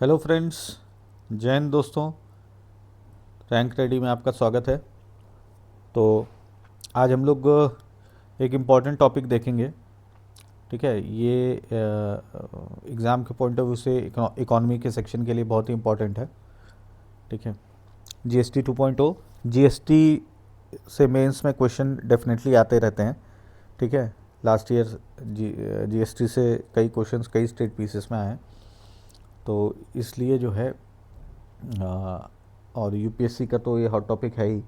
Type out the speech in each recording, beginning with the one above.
Hello friends, जय हिंद दोस्तों। Rank ready में आपका स्वागत है। तो आज हम लोग एक इम्पॉर्टेंट टॉपिक देखेंगे। ठीक है, ये एग्ज़ाम के पॉइंट ऑफ व्यू से इकोनॉमी के सेक्शन के लिए बहुत ही इम्पॉर्टेंट है। ठीक है, जीएसटी 2.0। जीएसटी से मेंस में क्वेश्चन डेफिनेटली आते रहते हैं। ठीक है, लास्ट ईयर जीएसटी से कई क्वेश्चंस कई स्टेट पीसेस में आए हैं। तो इसलिए जो है और यूपीएससी का तो ये हॉट टॉपिक है ही।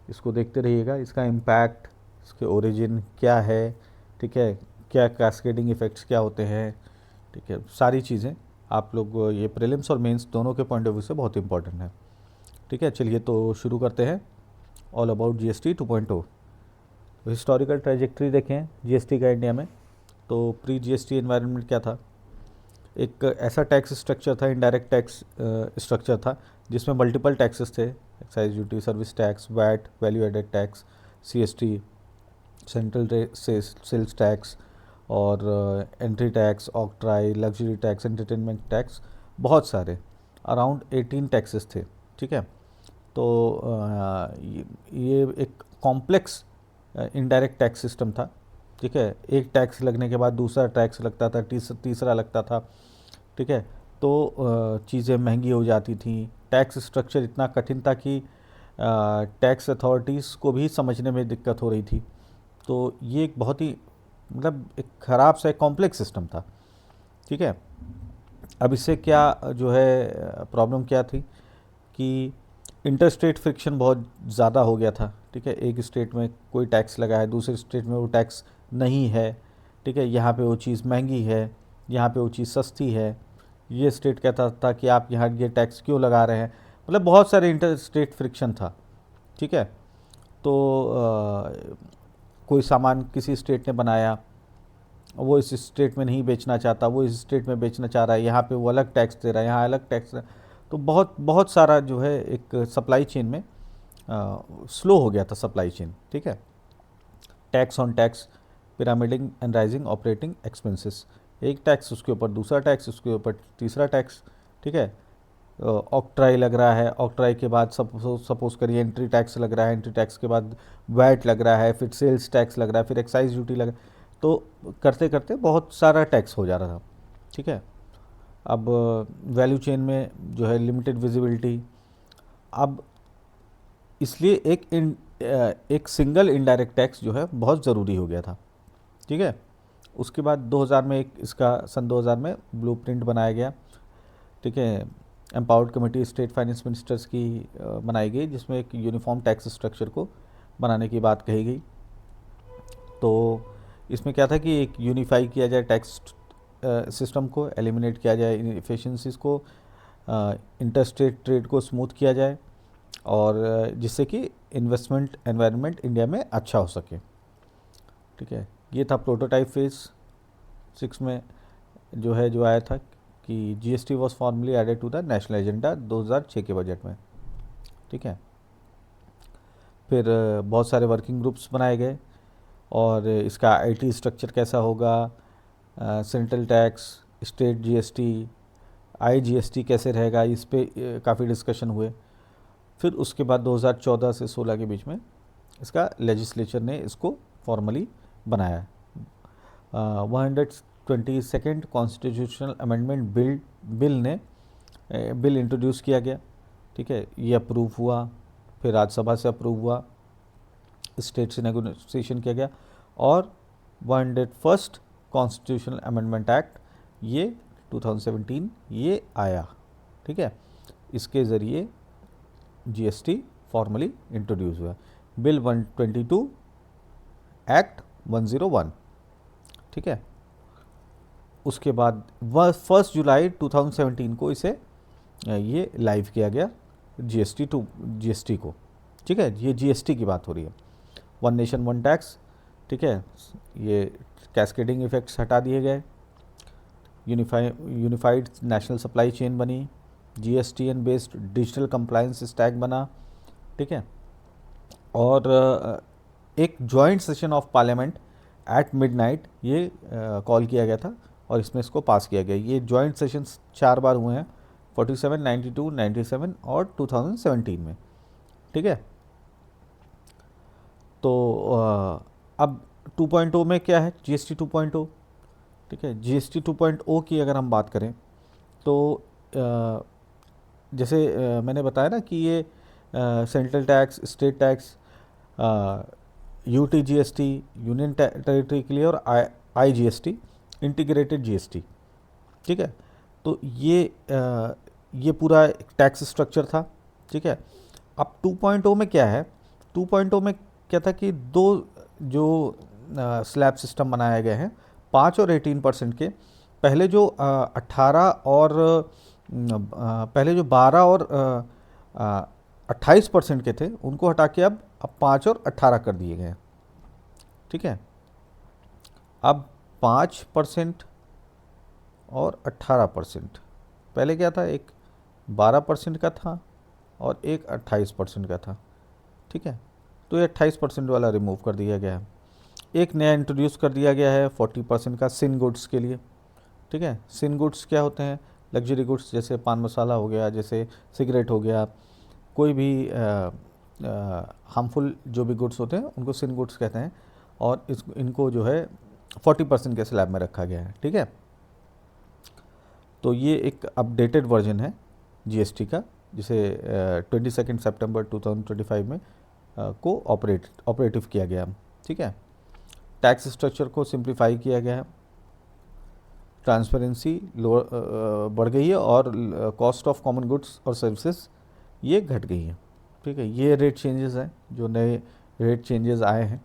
इसको देखते रहिएगा, इसका इम्पैक्ट, इसके ओरिजिन क्या है। ठीक है, क्या कैस्केडिंग इफ़ेक्ट्स क्या होते हैं। ठीक है, सारी चीज़ें आप लोग ये प्रीलिम्स और मेंस दोनों के पॉइंट ऑफ व्यू से बहुत इंपॉर्टेंट है। ठीक है, चलिए तो शुरू करते हैं। All about GST 2.0। तो हिस्टोरिकल ट्रेजेक्ट्री देखें जीएसटी का इंडिया में। तो प्री जीएसटी एनवायरनमेंट क्या था? एक ऐसा टैक्स स्ट्रक्चर था, इनडायरेक्ट टैक्स स्ट्रक्चर था, जिसमें मल्टीपल टैक्सेस थे। Excise duty, service tax, VAT, value added tax, CST, central sales tax और entry tax, octroi, luxury tax, entertainment tax, बहुत सारे अराउंड 18 टैक्सेस थे। ठीक है, तो ये एक कॉम्प्लेक्स इनडायरेक्ट टैक्स सिस्टम था। ठीक है, एक टैक्स लगने के बाद दूसरा टैक्स लगता था, तीसरा लगता था। ठीक है, तो चीज़ें महंगी हो जाती थी। टैक्स स्ट्रक्चर इतना कठिन था कि टैक्स अथॉरिटीज़ को भी समझने में दिक्कत हो रही थी। तो ये एक बहुत ही मतलब एक ख़राब सा एक कॉम्प्लेक्स सिस्टम था। ठीक है, अब इससे क्या जो है प्रॉब्लम क्या थी कि इंटरस्टेट फ्रिक्शन बहुत ज़्यादा हो गया था। ठीक है, एक स्टेट में कोई टैक्स लगा है, दूसरे स्टेट में वो टैक्स नहीं है। ठीक है, यहाँ पे वो चीज़ महंगी है, यहाँ पे वो चीज़ सस्ती है। ये स्टेट कहता था कि आप यहाँ ये टैक्स क्यों लगा रहे हैं। मतलब बहुत सारे इंटर स्टेट फ्रिक्शन था। ठीक है, तो कोई सामान किसी स्टेट ने बनाया, वो इस स्टेट में नहीं बेचना चाहता, वो इस स्टेट में बेचना चाह रहा है, यहाँ पे वो अलग टैक्स दे रहा है, यहाँ अलग टैक्स दे रहा है। तो बहुत बहुत सारा जो है एक सप्लाई चेन में स्लो हो गया था सप्लाई चेन। ठीक है, tax on tax, pyramiding and rising operating expenses. एक टैक्स, उसके ऊपर दूसरा टैक्स, उसके ऊपर तीसरा टैक्स। ठीक है, ऑक्ट्राई लग रहा है, ऑक्ट्राई के बाद सपोज करिए एंट्री टैक्स लग रहा है, एंट्री टैक्स के बाद वैट लग रहा है, फिर सेल्स टैक्स लग रहा है, फिर एक्साइज ड्यूटी लग रहा है। तो करते करते बहुत सारा टैक्स हो जा रहा था। ठीक है, अब वैल्यू चेन में जो है लिमिटेड विजिबिलिटी। अब इसलिए एक सिंगल इनडायरेक्ट टैक्स जो है बहुत ज़रूरी हो गया था। ठीक है, उसके बाद 2000 में एक इसका सन 2000 में ब्लूप्रिंट बनाया गया। ठीक है, empowered committee state finance ministers की बनाई गई, जिसमें एक यूनिफॉर्म टैक्स स्ट्रक्चर को बनाने की बात कही गई। तो इसमें क्या था कि एक यूनिफाई किया जाए टैक्स सिस्टम को, एलिमिनेट किया जाए इनएफिशिएंसीज को, इंटरस्टेट ट्रेड को स्मूथ किया जाए और जिससे कि इन्वेस्टमेंट एनवायरनमेंट इंडिया में अच्छा हो सके। ठीक है, ये था प्रोटोटाइप फेज 6 में जो आया था कि GST was formally added to the national agenda 2006 के बजट में। ठीक है, फिर बहुत सारे वर्किंग ग्रुप्स बनाए गए और इसका आईटी स्ट्रक्चर कैसा होगा, central tax, state GST, IGST कैसे रहेगा, इस पे काफ़ी डिस्कशन हुए। फिर उसके बाद 2014 से 16 के बीच में इसका लेजिस्लेचर ने इसको फॉर्मली बनाया। 122nd constitutional amendment bill introduce किया गया। ठीक है, ये अप्रूव हुआ, फिर राज्यसभा से अप्रूव हुआ, स्टेट से नेगोशिएशन किया गया और 101st कॉन्स्टिट्यूशनल अमेंडमेंट एक्ट ये 2017 ये आया। ठीक है, इसके ज़रिए जीएसटी फॉर्मली इंट्रोड्यूस हुआ। Bill 122, act 101। ठीक है, उसके बाद 1 जुलाई 2017 को इसे ये लाइव किया गया जीएसटी को। ठीक है, ये जीएसटी की बात हो रही है। One nation one tax. ठीक है, ये कैस्केडिंग इफेक्ट्स हटा दिए गए, यूनिफाइड नेशनल सप्लाई चेन बनी, GSTN based digital compliance stack बना। ठीक है, और एक joint session of parliament at midnight ये कॉल किया गया था और इसमें इसको पास किया गया। ये जॉइंट सेशंस 4 बार हुए हैं 47, 92, 97 और 2017 में, ठीक है। तो अब 2.0 में क्या है, जीएसटी 2.0, ठीक है। जीएसटी 2.0 की अगर हम बात करें तो जैसे मैंने बताया ना कि ये central tax, state tax, UT GST union territory के लिए, और आई जीएसटी इंटीग्रेटेड जीएसटी, ठीक है। तो ये पूरा टैक्स स्ट्रक्चर था, ठीक है। अब 2.0 में क्या है, 2.0 में क्या था कि दो जो स्लैब सिस्टम बनाए गए हैं, 5 और 18% के। पहले जो 18 और पहले जो 12 और 28% के थे, उनको हटा के अब 5 और 18 कर दिए गए हैं, ठीक है। अब 5% और 18%, पहले क्या था, एक 12% का था और एक 28% का था, ठीक है। तो ये 28% वाला रिमूव कर दिया गया है। एक नया इंट्रोड्यूस कर दिया गया है 40% का सिन गुड्स के लिए, ठीक है। सिन गुड्स क्या होते हैं, लग्जरी गुड्स, जैसे पान मसाला हो गया, जैसे सिगरेट हो गया, कोई भी हार्मफुल जो भी गुड्स होते हैं उनको सिन गुड्स कहते हैं, और इनको जो है 40% के स्लैब में रखा गया है, ठीक है। तो ये एक अपडेटेड वर्जन है जीएसटी का, जिसे 22 सितंबर 2025 में को ऑपरेटिव किया गया, ठीक है। टैक्स स्ट्रक्चर को सिंप्लीफाई किया गया है, ट्रांसपेरेंसी बढ़ गई है, और कॉस्ट ऑफ कॉमन गुड्स और सर्विसेज ये घट गई है, ठीक है। ये रेट चेंजेस हैं, जो नए रेट चेंजेस आए हैं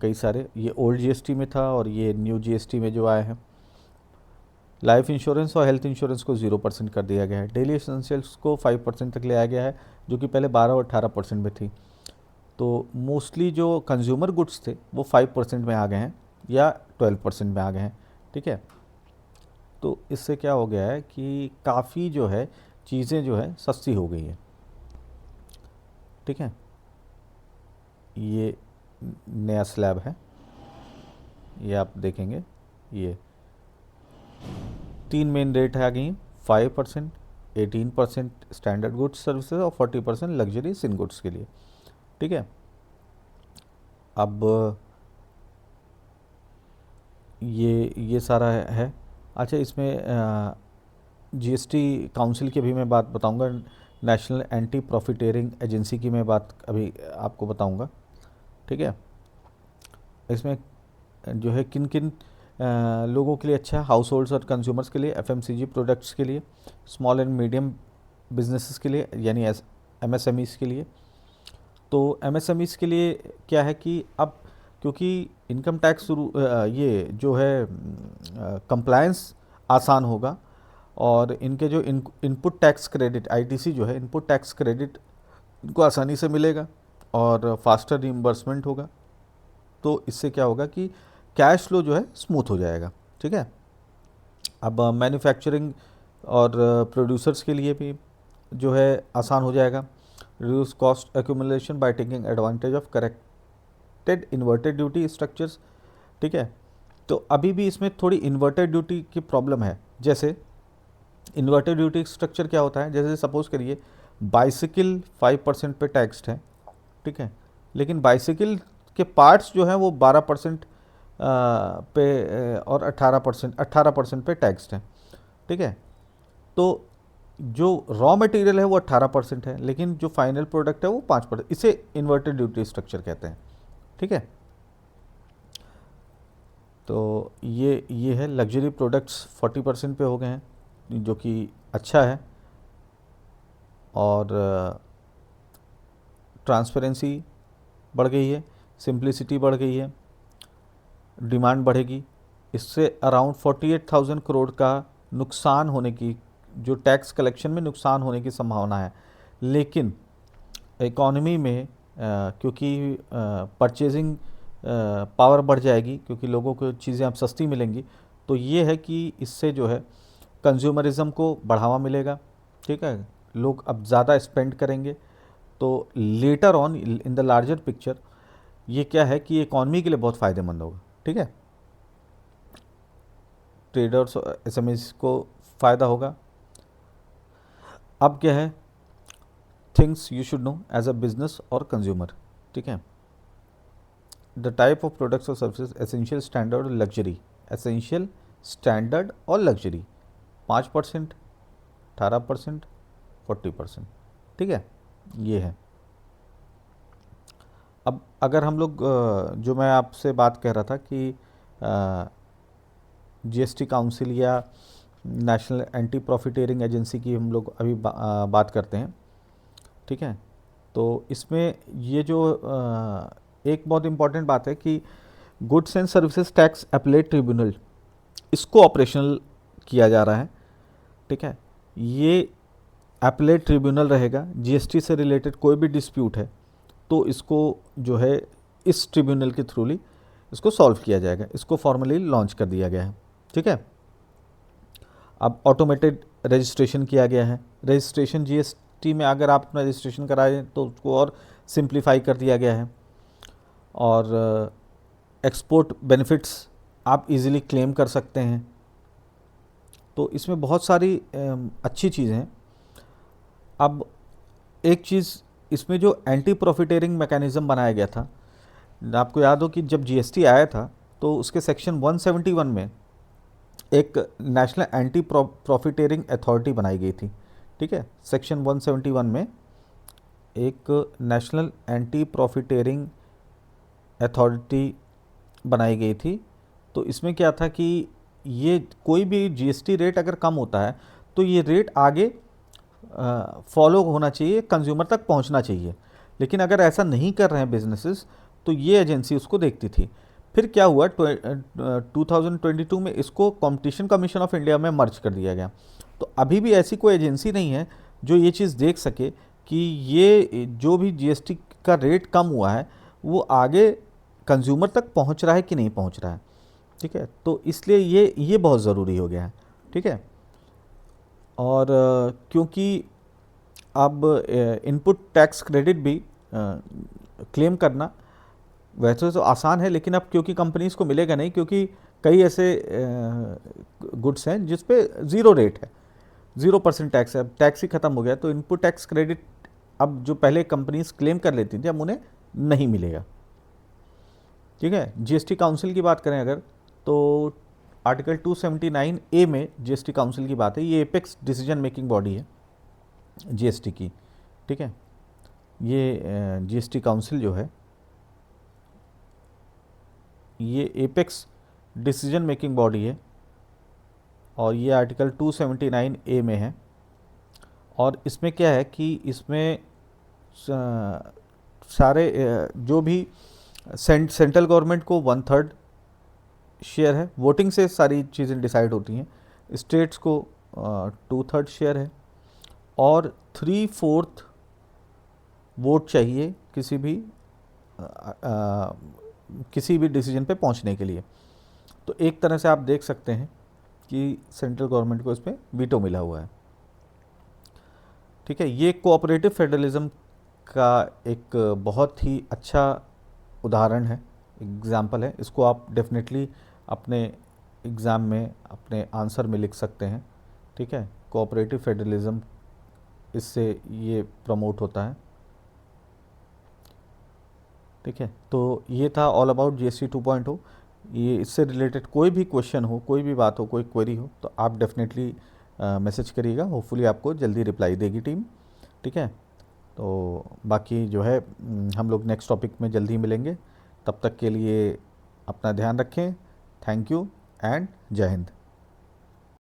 कई सारे, ये ओल्ड जीएसटी में था और ये न्यू जीएसटी में जो आए हैं। लाइफ इंश्योरेंस और हेल्थ इंश्योरेंस को 0% कर दिया गया है। डेली एसेंशियल्स को 5% तक ले आया गया है, जो कि पहले 12 और 18% में थी। तो मोस्टली जो कंज्यूमर गुड्स थे वो 5% में आ गए हैं या 12% में आ गए हैं, ठीक है। तो इससे क्या हो गया है कि काफ़ी जो है चीज़ें जो है सस्ती हो गई हैं, ठीक है। ये नया स्लैब है, ये आप देखेंगे, ये 3 मेन रेट आ गई, 5%, 18% स्टैंडर्ड गुड्स सर्विसेज और 40% लग्जरी सिन गुड्स के लिए, ठीक है। अब ये सारा है। अच्छा, इसमें जीएसटी काउंसिल की भी मैं बात बताऊंगा, नेशनल एंटी प्रॉफिटेरिंग एजेंसी की मैं बात अभी आपको बताऊंगा, ठीक है। इसमें जो है किन किन लोगों के लिए अच्छा है, हाउस होल्ड्स और कंज्यूमर्स के लिए, एफएमसीजी प्रोडक्ट्स के लिए, स्मॉल एंड मीडियम बिजनेसेस के लिए यानी एमएसएमईज़ के लिए। तो एमएसएमईज़ के लिए क्या है कि अब क्योंकि इनकम टैक्स ये जो है कंप्लायंस आसान होगा, और इनके जो इनपुट टैक्स क्रेडिट, आईटीसी जो है इनपुट टैक्स क्रेडिट, इनको आसानी से मिलेगा और फास्टर रीइंबर्समेंट होगा। तो इससे क्या होगा कि कैश फ्लो जो है स्मूथ हो जाएगा, ठीक है। अब मैन्युफैक्चरिंग और प्रोड्यूसर्स के लिए भी जो है आसान हो जाएगा, reduce cost accumulation by taking advantage of corrected inverted duty structures, ठीक है। तो अभी भी इसमें थोड़ी इन्वर्टेड ड्यूटी की प्रॉब्लम है। जैसे इन्वर्टेड ड्यूटी स्ट्रक्चर क्या होता है, जैसे सपोज करिए बाइसिकल 5% पे टैक्सड है, ठीक है, लेकिन बाइसिकल के पार्ट्स जो हैं वो 12% पे और 18% पे टैक्सड हैं, ठीक है। तो जो रॉ मटेरियल है वो 18% है, लेकिन जो फाइनल प्रोडक्ट है वो 5%। इसे इन्वर्टेड ड्यूटी स्ट्रक्चर कहते हैं, ठीक है। तो ये है लग्जरी प्रोडक्ट्स 40% पे हो गए हैं, जो कि अच्छा है, और ट्रांसपेरेंसी बढ़ गई है, सिंप्लिसिटी बढ़ गई है, डिमांड बढ़ेगी। इससे अराउंड 48,000 करोड़ का नुकसान होने की, जो टैक्स कलेक्शन में नुकसान होने की संभावना है। लेकिन इकॉनमी में क्योंकि परचेजिंग पावर बढ़ जाएगी, क्योंकि लोगों को चीज़ें अब सस्ती मिलेंगी, तो ये है कि इससे जो है कंज्यूमरिज्म को बढ़ावा मिलेगा, ठीक है। लोग अब ज़्यादा स्पेंड करेंगे। तो later on in the larger picture ये क्या है कि इकॉनमी के लिए बहुत फ़ायदेमंद होगा, ठीक है। ट्रेडर्स एसएमईज को फ़ायदा होगा, अब क्या है, things you should know as a business और कंज्यूमर, ठीक है। द टाइप ऑफ प्रोडक्ट्स और services, essential, standard, luxury. Essential, standard और लग्जरी 5%, 18%, 40%, ठीक है, ये है। अब अगर हम लोग जो मैं आपसे बात कह रहा था कि जीएसटी काउंसिल या नेशनल एंटी प्रॉफिटेरिंग एजेंसी की हम लोग अभी बात करते हैं, ठीक है। तो इसमें ये जो एक बहुत इम्पॉर्टेंट बात है कि goods and services tax appellate tribunal, इसको ऑपरेशनल किया जा रहा है, ठीक है। ये अपीलेट ट्रिब्यूनल रहेगा, जीएसटी से रिलेटेड कोई भी डिस्प्यूट है तो इसको जो है इस ट्रिब्यूनल के थ्रूली इसको सॉल्व किया जाएगा। इसको फॉर्मली लॉन्च कर दिया गया है, ठीक है। अब ऑटोमेटेड रजिस्ट्रेशन किया गया है। रजिस्ट्रेशन जीएसटी में अगर आप अपना रजिस्ट्रेशन कराएं तो उसको और सिंप्लीफाई कर दिया गया है। और एक्सपोर्ट बेनिफिट्स आप इजीली क्लेम कर सकते हैं। तो इसमें बहुत सारी अच्छी चीज़ें हैं। अब एक चीज़ इसमें जो एंटी प्रॉफिटेरिंग मैकेनिज़्म बनाया गया था, आपको याद हो कि जब जीएसटी आया था तो उसके सेक्शन 171 में एक नेशनल एंटी प्रॉफिटेरिंग अथॉरिटी बनाई गई थी, ठीक है। सेक्शन 171 में एक नेशनल एंटी प्रॉफिटेरिंग अथॉरिटी बनाई गई थी। तो इसमें क्या था कि ये कोई भी जीएसटी रेट अगर कम होता है तो ये रेट आगे फॉलो होना चाहिए, कंज्यूमर तक पहुंचना चाहिए। लेकिन अगर ऐसा नहीं कर रहे हैं बिजनेसेस तो ये एजेंसी उसको देखती थी। फिर क्या हुआ, 2022 में इसको कंपटीशन कमीशन ऑफ इंडिया में मर्ज कर दिया गया। तो अभी भी ऐसी कोई एजेंसी नहीं है जो ये चीज़ देख सके कि ये जो भी जीएसटी का रेट कम हुआ है वो आगे कंज्यूमर तक पहुंच रहा है कि नहीं पहुंच रहा है, ठीक है। तो इसलिए ये बहुत ज़रूरी हो गया है, ठीक है। और क्योंकि अब इनपुट टैक्स क्रेडिट भी क्लेम करना वैसे तो आसान है, लेकिन अब क्योंकि कंपनीज़ को मिलेगा नहीं, क्योंकि कई ऐसे गुड्स हैं जिस पे ज़ीरो रेट है, 0% टैक्स है, अब टैक्स ही ख़त्म हो गया। तो इनपुट टैक्स क्रेडिट अब जो पहले कंपनीज क्लेम कर लेती थी अब उन्हें नहीं मिलेगा, ठीक है। जीएसटी काउंसिल की बात करें अगर, तो आर्टिकल 279A में जीएसटी काउंसिल की बात है। ये एपेक्स डिसीजन मेकिंग बॉडी है जीएसटी की, ठीक है। ये जीएसटी काउंसिल जो है ये एपेक्स डिसीजन मेकिंग बॉडी है और ये आर्टिकल 279A में है। और इसमें क्या है कि इसमें सारे जो भी सेंट्रल गवर्नमेंट को 1/3 शेयर है, वोटिंग से सारी चीज़ें डिसाइड होती हैं। स्टेट्स को 2/3 शेयर है और 3/4 वोट चाहिए किसी भी डिसीजन पे पहुंचने के लिए। तो एक तरह से आप देख सकते हैं कि सेंट्रल गवर्नमेंट को इसमें वीटो मिला हुआ है, ठीक है। ये कोऑपरेटिव फेडरलिज्म का एक बहुत ही अच्छा उदाहरण है, एग्जाम्पल है। इसको आप डेफिनेटली अपने एग्ज़ाम में अपने आंसर में लिख सकते हैं, ठीक है। कोऑपरेटिव फेडरलिज्म इससे ये प्रमोट होता है, ठीक है। तो ये था ऑल अबाउट जीएसटी 2.0। ये इससे रिलेटेड कोई भी क्वेश्चन हो, कोई भी बात हो, कोई क्वेरी हो तो आप डेफिनेटली मैसेज करिएगा, होपफुली आपको जल्दी रिप्लाई देगी टीम, ठीक है। तो बाकी जो है हम लोग नेक्स्ट टॉपिक में जल्दी मिलेंगे। तब तक के लिए अपना ध्यान रखें। थैंक यू एंड जय हिंद।